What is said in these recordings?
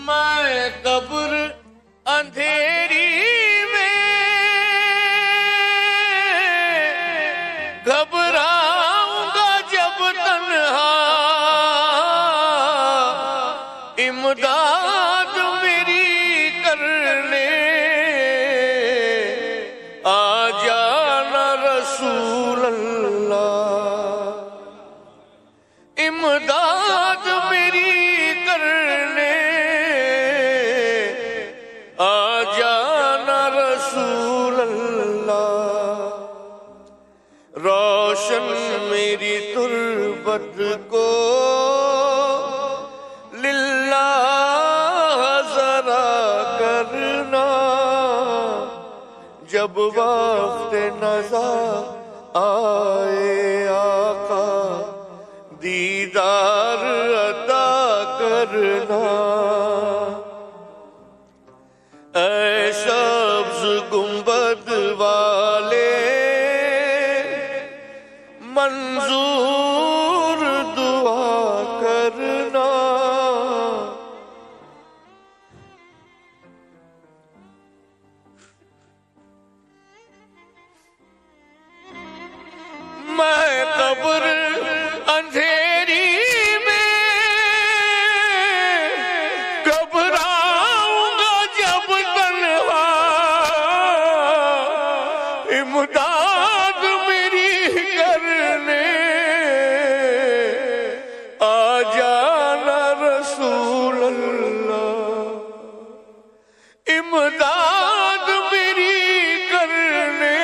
میں قبر اندھیری میں گھبراؤں گا جب تنہا، امداد میری کرنے آ جانا رسول اللہ، امداد میری کرنے آ جانا رسول اللہ، روشن میری تربت کو للہ ذرا کرنا، جب وقت نزا آئے آقا دیدار عطا کرنا، اے سبز گنبد والے منظور دعا کرنا، میں قبر اندھیری میں گھبراؤں گا جب تنہا، امداد میری کرنے آ جانا رسول اللہ، امداد میری کرنے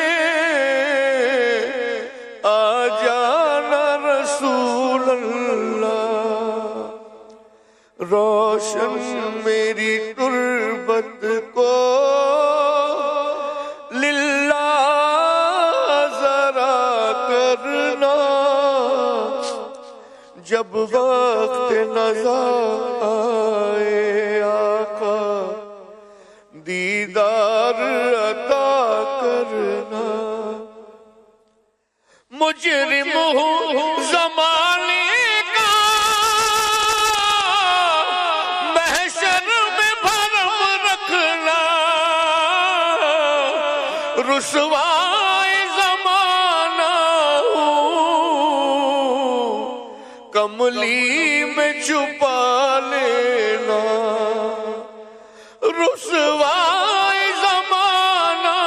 آ جانا رسول اللہ، روشن میری تربت کو للہ ذرا کرنا، جب وقت نزا آئے آقا دیدار عطا کرنا، مجرم ہوں زمانے کا محشر میں بھرم رکھنا، رسوائے زمانہ ہوں کملی میں چھپا لینا، رسوائے زمانہ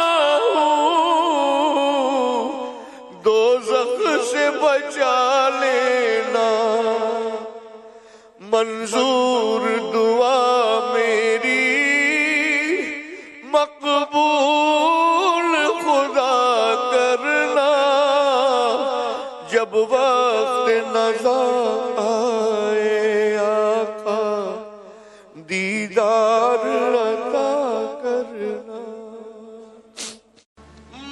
ہوں دوزخ سے بچا لینا، منظور دعا میری مقبول خدا کرنا، جب وقت نزا آئے آقا دیدار عطا کرنا،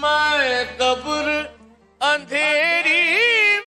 میں قبر اندھیری